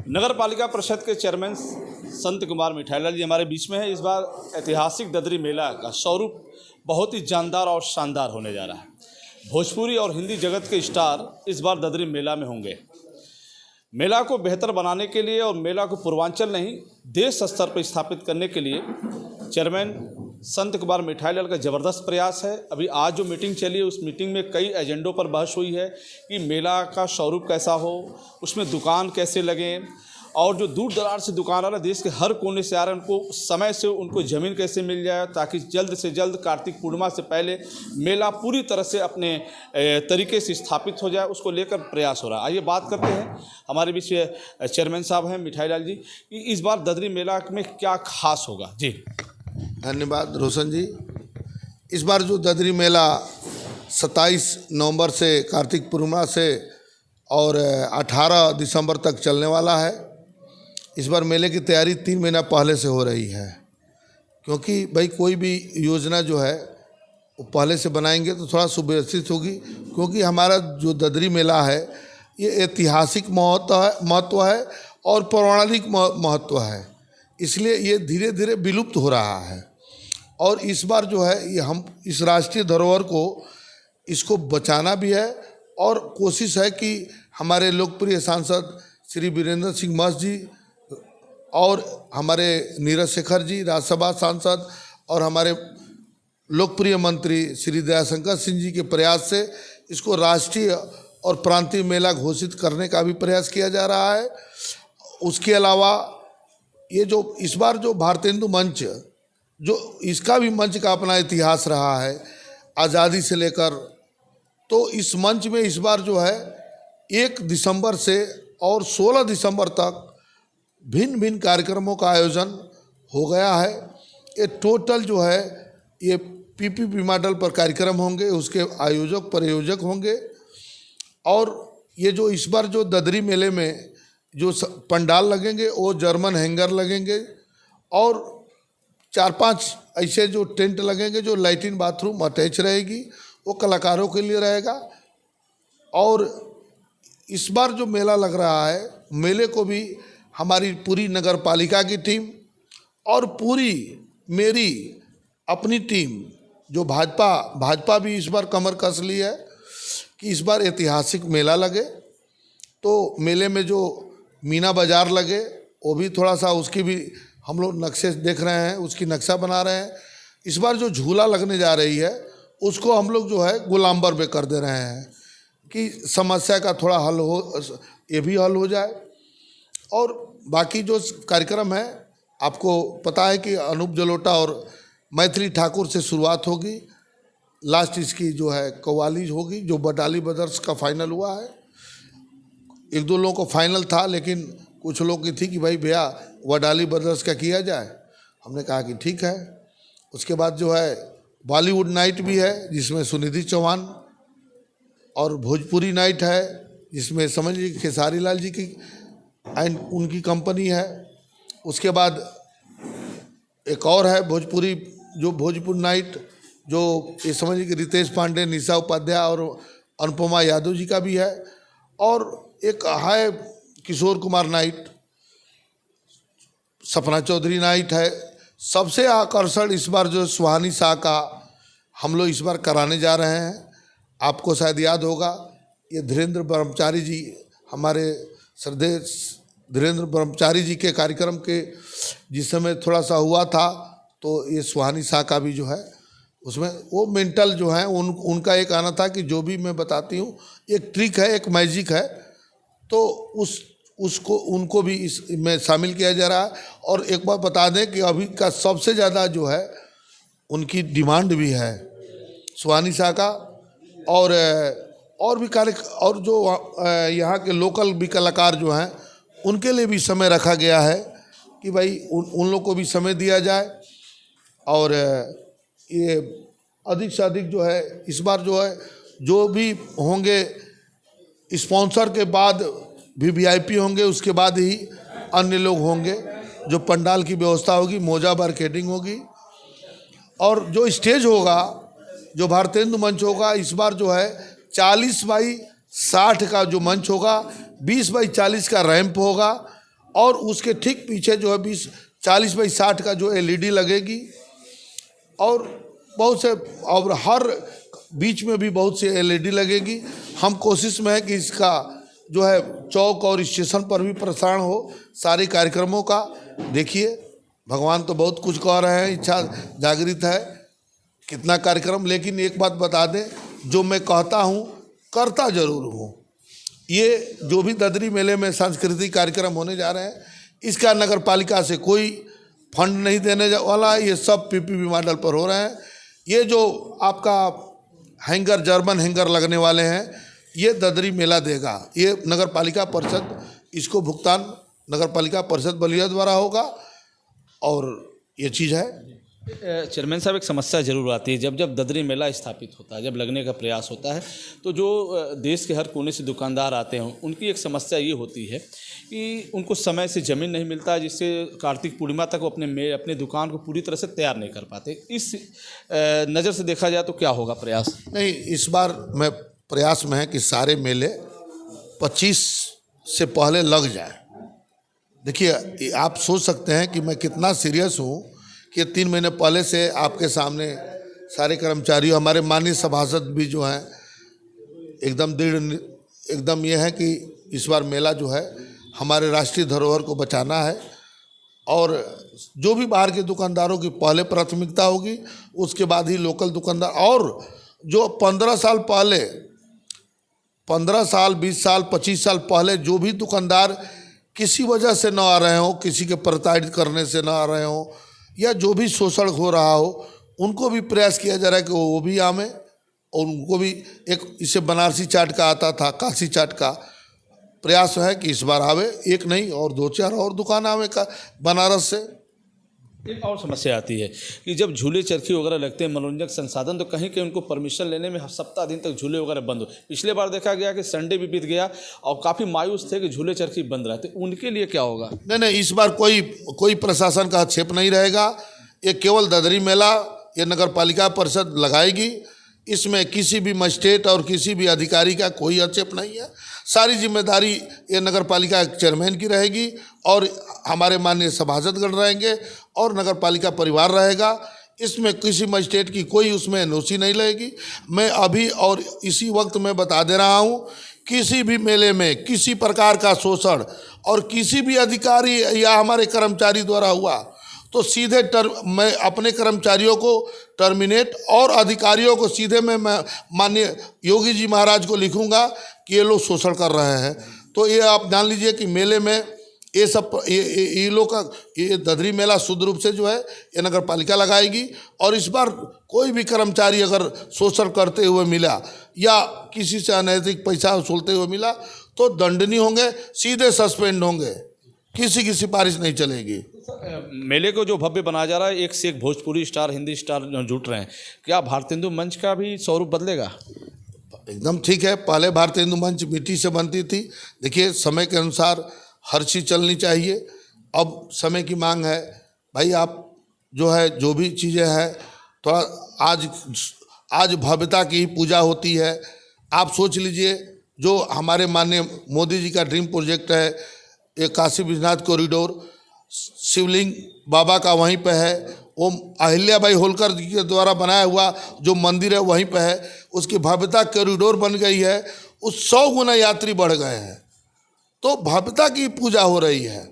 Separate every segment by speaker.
Speaker 1: नगर पालिका परिषद के चेयरमैन संत कुमार मिठाईलाल जी हमारे बीच में है। इस बार ऐतिहासिक ददरी मेला का स्वरूप बहुत ही जानदार और शानदार होने जा रहा है। भोजपुरी और हिंदी जगत के स्टार इस बार ददरी मेला में होंगे। मेला को बेहतर बनाने के लिए और मेला को पूर्वांचल नहीं देश स्तर पर स्थापित करने के लिए चेयरमैन संत कुमार मिठाईलाल का ज़बरदस्त प्रयास है। अभी आज जो मीटिंग चली है उस मीटिंग में कई एजेंडों पर बहस हुई है कि मेला का स्वरूप कैसा हो, उसमें दुकान कैसे लगें और जो दूर दराज से दुकान वाला देश के हर कोने से आ रहे हैं उनको समय से उनको ज़मीन कैसे मिल जाए ताकि जल्द से जल्द कार्तिक पूर्णिमा से पहले मेला पूरी तरह से अपने तरीके से स्थापित हो जाए, उसको लेकर प्रयास हो रहा है। आइए बात करते हैं, हमारे बीच चेयरमैन साहब हैं मिठाईलाल जी, कि इस बार ददरी मेला में क्या खास होगा। जी
Speaker 2: धन्यवाद रोशन जी। इस बार जो ददरी मेला 27 नवंबर से कार्तिक पूर्णिमा से और 18 दिसंबर तक चलने वाला है। इस बार मेले की तैयारी 3 महीना पहले से हो रही है, क्योंकि भाई कोई भी योजना जो है वो पहले से बनाएंगे तो थोड़ा सुव्यवस्थित होगी, क्योंकि हमारा जो ददरी मेला है ये ऐतिहासिक महत्व है और पौराणिक महत्व है, इसलिए ये धीरे धीरे विलुप्त हो रहा है। और इस बार जो है ये हम इस राष्ट्रीय धरोहर को इसको बचाना भी है और कोशिश है कि हमारे लोकप्रिय सांसद श्री वीरेंद्र सिंह मस्त जी और हमारे नीरज शेखर जी राज्यसभा सांसद और हमारे लोकप्रिय मंत्री श्री दयाशंकर सिंह जी के प्रयास से इसको राष्ट्रीय और प्रांतीय मेला घोषित करने का भी प्रयास किया जा रहा है। उसके अलावा ये जो इस बार जो भारतेंदु मंच जो इसका भी मंच का अपना इतिहास रहा है आज़ादी से लेकर, तो इस मंच में इस बार जो है 1 दिसंबर से और 16 दिसंबर तक भिन्न भिन्न कार्यक्रमों का आयोजन हो गया है। ये टोटल जो है ये पीपीपी मॉडल पर कार्यक्रम होंगे, उसके आयोजक प्रयोजक होंगे। और ये जो इस बार जो ददरी मेले में जो पंडाल लगेंगे वो जर्मन हैंगर लगेंगे और 4-5 ऐसे जो टेंट लगेंगे जो लैट्रिन बाथरूम अटैच रहेगी, वो कलाकारों के लिए रहेगा। और इस बार जो मेला लग रहा है, मेले को भी हमारी पूरी नगर पालिका की टीम और पूरी मेरी अपनी टीम जो भाजपा भी इस बार कमर कस ली है कि इस बार ऐतिहासिक मेला लगे। तो मेले में जो मीना बाज़ार लगे वो भी थोड़ा सा उसकी भी हम लोग नक्शे देख रहे हैं, उसकी नक्शा बना रहे हैं। इस बार जो झूला लगने जा रही है उसको हम लोग जो है गुलाम्बर में कर दे रहे हैं कि समस्या का थोड़ा हल हो, ये भी हल हो जाए। और बाकी जो कार्यक्रम है आपको पता है कि अनूप जलोटा और मैथिली ठाकुर से शुरुआत होगी, लास्ट इसकी जो है कव्वाली होगी जो बटाली ब्रदर्स का फाइनल हुआ है। 1-2 लोगों को फाइनल था, लेकिन कुछ लोग की थी कि भाई भैया वडाली ब्रदर्स का किया जाए, हमने कहा कि ठीक है। उसके बाद जो है बॉलीवुड नाइट भी है जिसमें सुनिधि चौहान, और भोजपुरी नाइट है जिसमें समझ लीजिए खेसारी लाल जी की एंड उनकी कंपनी है। उसके बाद एक और है भोजपुरी जो भोजपुरी नाइट जो ये समझ लीजिए रितेश पांडे, निशा उपाध्याय और अनुपमा यादव जी का भी है। और एक है किशोर कुमार नाइट, सपना चौधरी नाइट है। सबसे आकर्षण इस बार जो सुहानी शाह का हम लोग इस बार कराने जा रहे हैं। आपको शायद याद होगा ये धीरेन्द्र ब्रह्मचारी जी, हमारे श्रद्धेय धीरेन्द्र ब्रह्मचारी जी के कार्यक्रम के जिस समय थोड़ा सा हुआ था, तो ये सुहानी शाह का भी जो है उसमें वो मेंटल जो है उनका एक आना था कि जो भी मैं बताती हूँ एक ट्रिक है, एक मैजिक है, तो उसको उनको भी इसमें शामिल किया जा रहा है। और एक बार बता दें कि अभी का सबसे ज़्यादा जो है उनकी डिमांड भी है सुहानी शाह का। और भी कार्य और जो यहाँ के लोकल भी कलाकार जो हैं उनके लिए भी समय रखा गया है कि भाई उन लोग को भी समय दिया जाए। और ये अधिक से अधिक जो है इस बार जो है जो भी होंगे स्पॉन्सर के बाद भी वीआईपी होंगे, उसके बाद ही अन्य लोग होंगे। जो पंडाल की व्यवस्था होगी, मोजा मार्केटिंग होगी और जो स्टेज होगा, जो भारतेंदु मंच होगा, इस बार जो है 40 बाई 60 का जो मंच होगा, 20 बाई 40 का रैंप होगा और उसके ठीक पीछे जो है 40x60 का जो LED लगेगी, और बहुत से, और हर बीच में भी बहुत सी LED लगेगी। हम कोशिश में है कि इसका जो है चौक और स्टेशन पर भी प्रसारण हो सारे कार्यक्रमों का। देखिए, भगवान तो बहुत कुछ कह रहे हैं, इच्छा जागृत है, कितना कार्यक्रम। लेकिन एक बात बता दें, जो मैं कहता हूँ करता जरूर हूँ। ये जो भी ददरी मेले में सांस्कृतिक कार्यक्रम होने जा रहे हैं, इसका नगर पालिका से कोई फंड नहीं देने वाला है, ये सब PPP मॉडल पर हो रहे हैं। ये जो आपका हैंगर, जर्मन हैंगर लगने वाले हैं, ये ददरी मेला देगा। ये नगर पालिका परिषद, इसको भुगतान नगर पालिका परिषद बलिया द्वारा होगा, और ये चीज़ है।
Speaker 1: चेयरमैन साहब, एक समस्या जरूर आती है जब ददरी मेला स्थापित होता है, जब लगने का प्रयास होता है, तो जो देश के हर कोने से दुकानदार आते हैं, उनकी एक समस्या ये होती है कि उनको समय से ज़मीन नहीं मिलता है, जिससे कार्तिक पूर्णिमा तक वो अपने दुकान को पूरी तरह से तैयार नहीं कर पाते। इस नज़र से देखा जाए तो क्या होगा प्रयास?
Speaker 2: नहीं, इस बार मैं प्रयास में है कि सारे मेले 25 से पहले लग जाए। देखिए, आप सोच सकते हैं कि मैं कितना सीरियस हूँ कि 3 महीने पहले से आपके सामने सारे कर्मचारियों, हमारे माननीय सभासद भी जो हैं, एकदम दृढ़, एकदम ये है कि इस बार मेला जो है हमारे राष्ट्रीय धरोहर को बचाना है, और जो भी बाहर के दुकानदारों की पहले प्राथमिकता होगी, उसके बाद ही लोकल दुकानदार। और जो 15 साल पहले, 15 साल, 20 साल, 25 साल पहले जो भी दुकानदार किसी वजह से न आ रहे हो, किसी के प्रताड़ित करने से न आ रहे हो, या जो भी शोषण हो रहा हो, उनको भी प्रयास किया जा रहा है कि वो भी आवे, और उनको भी एक, इसे बनारसी चाट का आता था, काशी चाट का प्रयास है कि इस बार आवे, एक नहीं और 2-4 और दुकान आवे का बनारस से।
Speaker 1: एक और समस्या आती है कि जब झूले चरखी वगैरह लगते हैं, मनोरंजक संसाधन, तो कहीं कहीं उनको परमिशन लेने में सप्ताह दिन तक झूले वगैरह बंद हो। पिछले बार देखा गया कि संडे भी बीत गया और काफ़ी मायूस थे कि झूले चरखी बंद रहते, उनके लिए क्या होगा?
Speaker 2: नहीं, इस बार कोई प्रशासन का हस्तक्षेप नहीं रहेगा। ये केवल ददरी मेला ये नगर पालिका परिषद लगाएगी। इसमें किसी भी मजिस्ट्रेट और किसी भी अधिकारी का कोई हस्तक्षेप नहीं है। सारी जिम्मेदारी ये नगर पालिका चेयरमैन की रहेगी, और हमारे माननीय सभासदगण रहेंगे, और नगर पालिका परिवार रहेगा। इसमें किसी मजिस्ट्रेट की कोई उसमें नोसी नहीं लगेगी। मैं अभी और इसी वक्त में बता दे रहा हूँ, किसी भी मेले में किसी प्रकार का शोषण और किसी भी अधिकारी या हमारे कर्मचारी द्वारा हुआ तो सीधे मैं अपने कर्मचारियों को टर्मिनेट, और अधिकारियों को सीधे मैं माननीय योगी जी महाराज को लिखूंगा कि ये लोग शोषण कर रहे हैं। तो ये आप जान लीजिए कि मेले में ये सब, ये लोग का, ये ददरी मेला शुद्ध रूप से जो है ये नगर पालिका लगाएगी। और इस बार कोई भी कर्मचारी अगर शोषण करते हुए मिला या किसी से अनैतिक पैसा वसूलते हुए मिला तो दंडनीय होंगे, सीधे सस्पेंड होंगे, किसी की सिफारिश नहीं चलेगी।
Speaker 1: मेले को जो भव्य बनाया जा रहा है, एक से एक भोजपुरी स्टार, हिंदी स्टार जुट रहे हैं, क्या भारतीय हिंदू मंच का भी स्वरूप बदलेगा?
Speaker 2: एकदम ठीक है। पहले भारतीय हिंदू मंच मिट्टी से बनती थी। देखिए, समय के अनुसार हर चीज़ चलनी चाहिए। अब समय की मांग है भाई, आप जो है जो भी चीज़ें हैं, थोड़ा आज भव्यता की पूजा होती है। आप सोच लीजिए, जो हमारे माननीय मोदी जी का ड्रीम प्रोजेक्ट है, एक काशी विश्वनाथ कॉरिडोर, शिवलिंग बाबा का वहीं पे है, वो अहिल्याबाई होलकर जी के द्वारा बनाया हुआ जो मंदिर है वहीं पे है, उसकी भव्यता कॉरिडोर बन गई है, उस 100 गुना यात्री बढ़ गए हैं। तो भव्यता की पूजा हो रही है,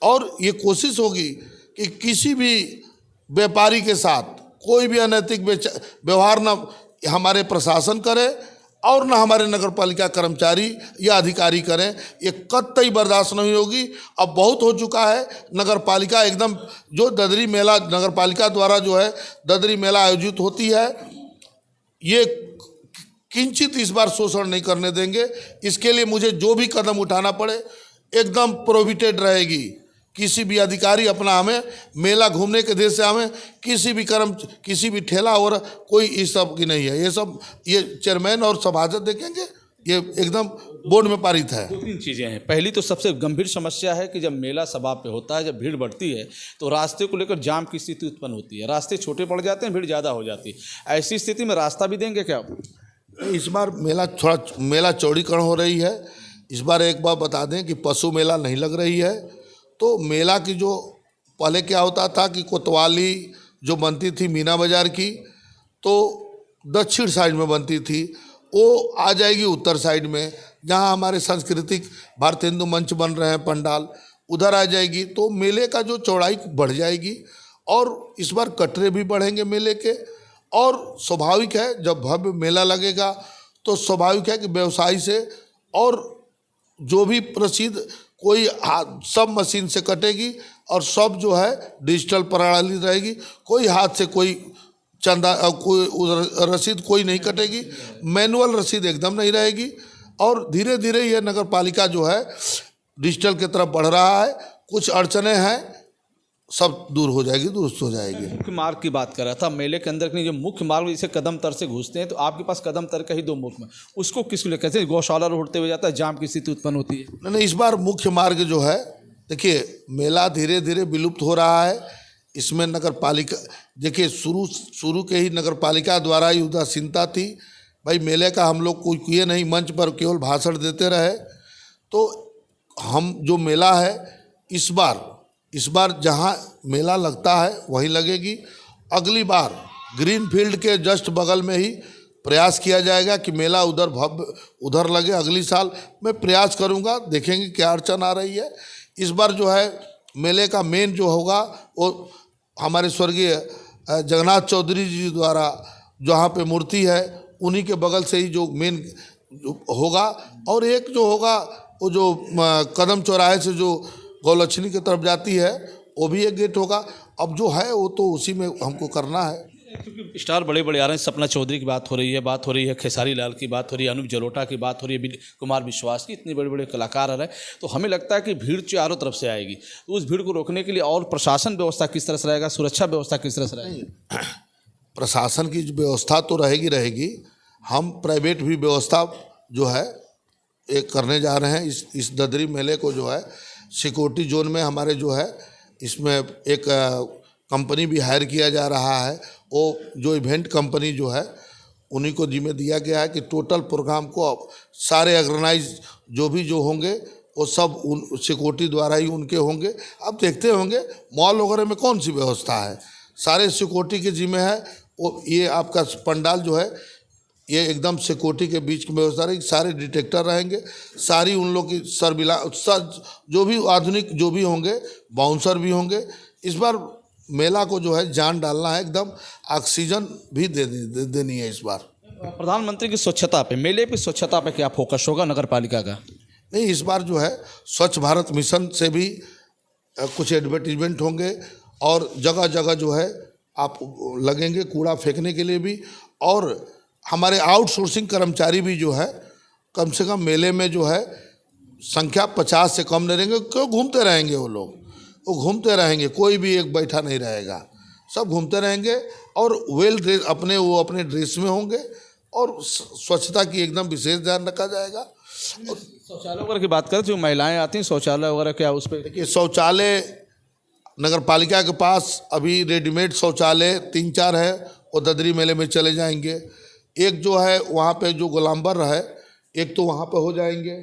Speaker 2: और ये कोशिश होगी कि किसी भी व्यापारी के साथ कोई भी अनैतिक व्यवहार न हमारे प्रशासन करे और न हमारे नगर पालिका कर्मचारी या अधिकारी करें। ये कतई बर्दाश्त नहीं होगी। अब बहुत हो चुका है। नगर पालिका एकदम, जो ददरी मेला नगर पालिका द्वारा जो है ददरी मेला आयोजित होती है, ये किंचित इस बार शोषण नहीं करने देंगे। इसके लिए मुझे जो भी कदम उठाना पड़े एकदम प्रोहिबिटेड रहेगी। किसी भी अधिकारी अपना हमें मेला घूमने के देश से हमें किसी भी ठेला और कोई इस सब की नहीं है। ये सब ये चेयरमैन और सभासद देखेंगे, ये एकदम बोर्ड में पारित है।
Speaker 1: 2-3 चीज़ें हैं। पहली तो सबसे गंभीर समस्या है कि जब मेला सभा पे होता है, जब भीड़ बढ़ती है तो रास्ते को लेकर जाम की स्थिति उत्पन्न होती है। रास्ते छोटे पड़ जाते हैं, भीड़ ज़्यादा हो जाती है। ऐसी स्थिति में रास्ता भी देंगे क्या?
Speaker 2: इस बार मेला चौड़ीकरण हो रही है। इस बार एक बार बता दें कि पशु मेला नहीं लग रही है, तो मेला की जो पहले क्या होता था कि कोतवाली जो बनती थी मीना बाज़ार की, तो दक्षिण साइड में बनती थी, वो आ जाएगी उत्तर साइड में, जहाँ हमारे सांस्कृतिक भारत हिंदू मंच बन रहे हैं पंडाल, उधर आ जाएगी। तो मेले का जो चौड़ाई बढ़ जाएगी और इस बार कटरे भी बढ़ेंगे मेले के। और स्वाभाविक है जब भव्य मेला लगेगा तो स्वाभाविक है कि व्यवसायी से और जो भी प्रसिद्ध कोई सब मशीन से कटेगी और सब जो है डिजिटल प्रणाली रहेगी। कोई हाथ से कोई चंदा कोई रसीद कोई नहीं कटेगी, मैनुअल रसीद एकदम नहीं रहेगी। और धीरे धीरे ये नगर पालिका जो है डिजिटल की तरफ बढ़ रहा है। कुछ अड़चने हैं सब दूर हो जाएगी, दुरुस्त हो जाएगी।
Speaker 1: मुख्य मार्ग की बात कर रहा था, मेले के अंदर के जो मुख्य मार्ग जैसे कदम तर से घुसते हैं, तो आपके पास कदम तर का ही 2 मुख्य मार्ग, उसको किसको लेकर कैसे गौशाला रोडते हुए जाता है, जाम की स्थिति उत्पन्न होती है?
Speaker 2: नहीं, इस बार मुख्य मार्ग जो है, देखिए मेला धीरे धीरे विलुप्त हो रहा है। इसमें नगर पालिका देखिए शुरू के ही नगर पालिका द्वारा ही उदासीनता थी। भाई मेले का हम लोग कोई किए नहीं, मंच पर केवल भाषण देते रहे। तो हम जो मेला है इस बार जहाँ मेला लगता है वहीं लगेगी। अगली बार ग्रीन फील्ड के जस्ट बगल में ही प्रयास किया जाएगा कि मेला उधर लगे। अगली साल मैं प्रयास करूँगा, देखेंगे क्या अड़चन आ रही है। इस बार जो है मेले का मेन जो होगा वो हमारे स्वर्गीय जगन्नाथ चौधरी जी द्वारा जहाँ पे मूर्ति है उन्हीं के बगल से ही जो मेन होगा। और एक जो होगा वो जो कदम चौराहे से जो गौलक्ष्मी की तरफ जाती है वो भी एक गेट होगा। अब जो है वो तो उसी में हमको करना है।
Speaker 1: क्योंकि स्टार बड़े बड़े आ रहे हैं, सपना चौधरी की बात हो रही है, खेसारी लाल की बात हो रही है, अनूप जलोटा की बात हो रही है, कुमार विश्वास की, इतने बड़े बड़े कलाकार आ रहे हैं। तो हमें लगता है कि भीड़ चारों तरफ से आएगी, तो उस भीड़ को रोकने के लिए और प्रशासन व्यवस्था किस तरह से रहेगा, सुरक्षा व्यवस्था किस तरह से रहेगी?
Speaker 2: प्रशासन की व्यवस्था तो रहेगी। हम प्राइवेट भी व्यवस्था जो है एक करने जा रहे हैं। इस ददरी मेले को जो है सिक्योरिटी जोन में हमारे जो है इसमें एक कंपनी भी हायर किया जा रहा है। वो जो इवेंट कंपनी जो है उन्हीं को जिम्मे दिया गया है कि टोटल प्रोग्राम को सारे ऑर्गेनाइज जो होंगे वो सब उन सिक्योरिटी द्वारा ही उनके होंगे। अब देखते होंगे मॉल वगैरह में कौन सी व्यवस्था है, सारे सिक्योरिटी के जिम्मे है। वो ये आपका पंडाल जो है ये एकदम सिक्योरिटी के बीच की व्यवस्था रहेगी। सारे डिटेक्टर रहेंगे, सारी उन लोग की जो भी आधुनिक जो भी होंगे, बाउंसर भी होंगे। इस बार मेला को जो है जान डालना है, एकदम ऑक्सीजन भी देनी है इस बार।
Speaker 1: प्रधानमंत्री की स्वच्छता पे, मेले पे स्वच्छता पे क्या फोकस होगा नगर पालिका का?
Speaker 2: नहीं, इस बार जो है स्वच्छ भारत मिशन से भी कुछ एडवर्टीजमेंट होंगे और जगह जगह जो है आप लगेंगे कूड़ा फेंकने के लिए भी। और हमारे आउटसोर्सिंग कर्मचारी भी जो है कम से कम मेले में जो है संख्या 50 से कम नहीं रहेंगे। क्यों घूमते रहेंगे वो घूमते रहेंगे, कोई भी एक बैठा नहीं रहेगा, सब घूमते रहेंगे और वेल ड्रेस अपने ड्रेस में होंगे और स्वच्छता की एकदम विशेष ध्यान रखा जाएगा। और
Speaker 1: शौचालय वगैरह की बात करें, जो महिलाएं आती हैं शौचालय वगैरह क्या उस पर?
Speaker 2: देखिए शौचालय नगर पालिका के पास अभी रेडीमेड शौचालय 3-4 है, वो ददरी मेले में चले जाएंगे। एक जो है वहाँ पे जो गोलाम्बर है, एक तो वहाँ पे हो जाएंगे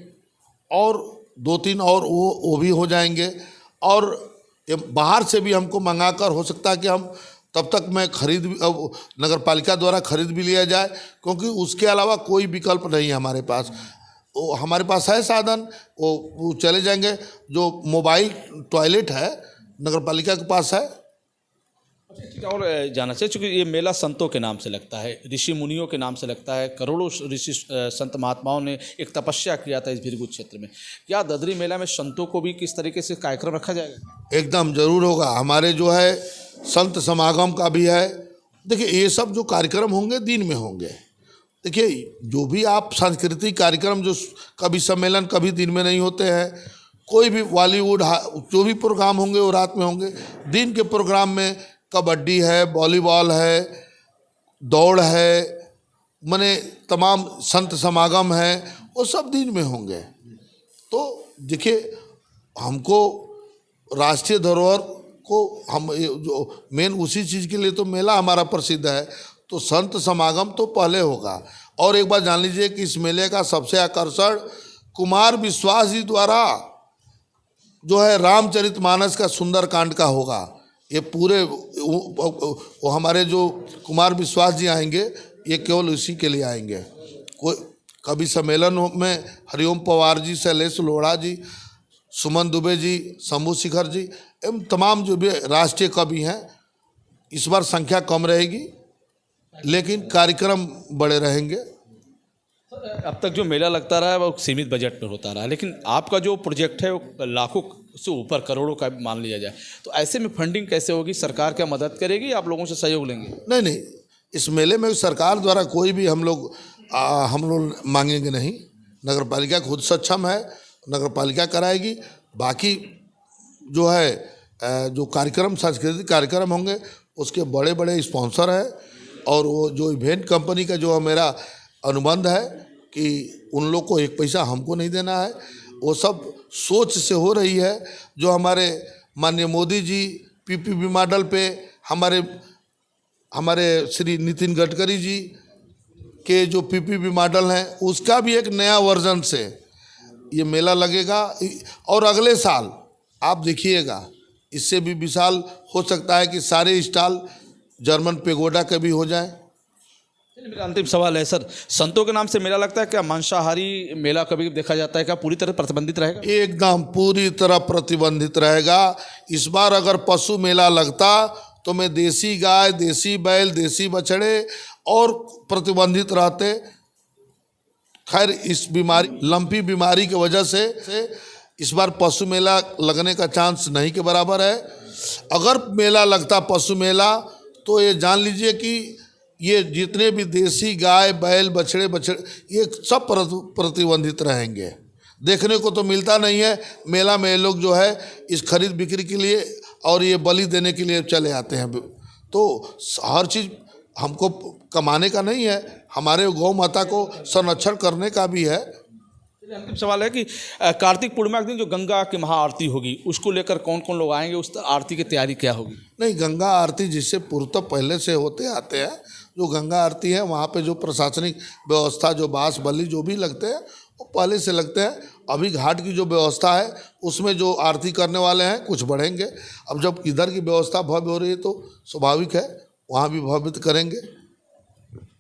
Speaker 2: और 2-3 और वो भी हो जाएंगे। और ये बाहर से भी हमको मंगाकर हो सकता है कि हम तब तक मैं नगर पालिका द्वारा खरीद भी लिया जाए, क्योंकि उसके अलावा कोई विकल्प नहीं है हमारे पास। वो हमारे पास है साधन, वो चले जाएंगे। जो मोबाइल टॉयलेट है नगर पालिका के पास है।
Speaker 1: अच्छा, और जानना चाहिए, चूँकि ये मेला संतों के नाम से लगता है, ऋषि मुनियों के नाम से लगता है, करोड़ों ऋषि संत महात्माओं ने एक तपस्या किया था इस भीरगु क्षेत्र में। क्या ददरी मेला में संतों को भी किस तरीके से कार्यक्रम रखा जाएगा?
Speaker 2: एकदम जरूर होगा। हमारे जो है संत समागम का भी है। देखिए ये सब जो कार्यक्रम होंगे दिन में होंगे। देखिए जो भी आप सांस्कृतिक कार्यक्रम जो कभी सम्मेलन कभी दिन में नहीं होते हैं, कोई भी बॉलीवुड जो भी प्रोग्राम होंगे वो रात में होंगे। दिन के प्रोग्राम में कबड्डी है, वॉलीबॉल है, दौड़ है, माने तमाम संत समागम है, वो सब दिन में होंगे। तो देखिए हमको राष्ट्रीय धरोहर को हम जो मेन उसी चीज़ के लिए तो मेला हमारा प्रसिद्ध है, तो संत समागम तो पहले होगा। और एक बात जान लीजिए कि इस मेले का सबसे आकर्षण कुमार विश्वास जी द्वारा जो है रामचरितमानस का सुंदरकांड का होगा। ये पूरे वो हमारे जो कुमार विश्वास जी आएंगे, ये केवल इसी के लिए आएंगे। कोई कवि सम्मेलन में हरिओम पवार जी, शैलेश लोढ़ा जी, सुमन दुबे जी, शंभू शिखर जी एवं तमाम जो भी राष्ट्रीय कवि हैं, इस बार संख्या कम रहेगी लेकिन कार्यक्रम बड़े रहेंगे।
Speaker 1: अब तक जो मेला लगता रहा है वो सीमित बजट में होता रहा, लेकिन आपका जो प्रोजेक्ट है वो लाखों से ऊपर, करोड़ों का मान लिया जाए, तो ऐसे में फंडिंग कैसे होगी? सरकार क्या मदद करेगी या आप लोगों से सहयोग लेंगे?
Speaker 2: नहीं, इस मेले में सरकार द्वारा कोई भी हम लोग मांगेंगे नहीं। नगर पालिका खुद सक्षम है, नगर पालिका कराएगी। बाकी जो है जो कार्यक्रम, सांस्कृतिक कार्यक्रम होंगे, उसके बड़े बड़े स्पॉन्सर हैं और वो जो इवेंट कंपनी का जो मेरा अनुबंध है कि उन लोग को एक पैसा हमको नहीं देना है, वो सब सोच से हो रही है। जो हमारे माननीय मोदी जी पीपीपी मॉडल पे हमारे श्री नितिन गडकरी जी के जो पीपीपी मॉडल हैं, उसका भी एक नया वर्जन से ये मेला लगेगा। और अगले साल आप देखिएगा, इससे भी विशाल हो सकता है कि सारे स्टॉल जर्मन पेगोडा के भी हो जाए।
Speaker 1: मेरा अंतिम सवाल है सर, संतों के नाम से मेला लगता है, क्या मांसाहारी मेला कभी देखा जाता है? क्या पूरी तरह प्रतिबंधित रहेगा?
Speaker 2: एकदम पूरी तरह प्रतिबंधित रहेगा। इस बार अगर पशु मेला लगता तो मैं देसी गाय, देसी बैल, देसी बछड़े और प्रतिबंधित रहते। खैर, इस बीमारी, लंपी बीमारी की वजह से इस बार पशु मेला लगने का चांस नहीं के बराबर है। अगर मेला लगता पशु मेला तो ये जान लीजिए कि ये जितने भी देसी गाय, बैल, बछड़े ये सब प्रतिबंधित रहेंगे। देखने को तो मिलता नहीं है मेला में। ये लोग जो है इस खरीद बिक्री के लिए और ये बलि देने के लिए चले आते हैं। तो हर चीज़ हमको कमाने का नहीं है, हमारे गौ माता को संरक्षण करने का भी है।
Speaker 1: अंतिम सवाल है कि कार्तिक पूर्णिमा के दिन जो गंगा की महाआरती होगी, उसको लेकर कौन कौन लोग आएंगे? उस आरती की तैयारी क्या होगी?
Speaker 2: नहीं, गंगा आरती जिससे पूर्वतः पहले से होते आते हैं, जो गंगा आरती है वहाँ पे जो प्रशासनिक व्यवस्था, जो बांस बलि जो भी लगते हैं वो पहले से लगते हैं। अभी घाट की जो व्यवस्था है उसमें जो आरती करने वाले हैं कुछ बढ़ेंगे। अब जब इधर की व्यवस्था भव्य हो रही है तो स्वाभाविक है वहाँ भी भव्य करेंगे।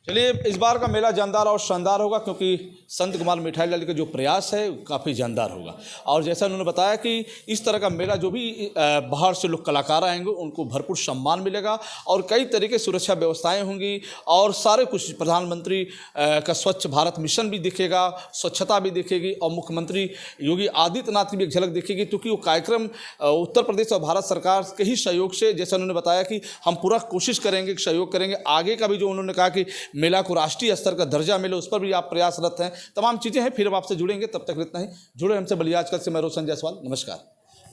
Speaker 1: चलिए, इस बार का मेला जानदार और शानदार होगा क्योंकि संत कुमार मिठाई लाल का जो प्रयास है काफ़ी जानदार होगा। और जैसा उन्होंने बताया कि इस तरह का मेला जो भी बाहर से लोग कलाकार आएंगे उनको भरपूर सम्मान मिलेगा और कई तरीके सुरक्षा व्यवस्थाएं होंगी और सारे कुछ, प्रधानमंत्री का स्वच्छ भारत मिशन भी दिखेगा, स्वच्छता भी दिखेगी और मुख्यमंत्री योगी आदित्यनाथ की भी एक झलक दिखेगी, क्योंकि वो कार्यक्रम उत्तर प्रदेश और भारत सरकार के ही सहयोग से, जैसा उन्होंने बताया कि हम पूरा कोशिश करेंगे, सहयोग करेंगे। आगे का भी जो उन्होंने कहा कि मेला को राष्ट्रीय स्तर का दर्जा मिले, उस पर भी आप प्रयासरत हैं। तमाम चीज़ें हैं, फिर अब आपसे जुड़ेंगे। तब तक इतना ही। जुड़े हमसे बलियाजकल से मैं रोशन जायसवाल। नमस्कार।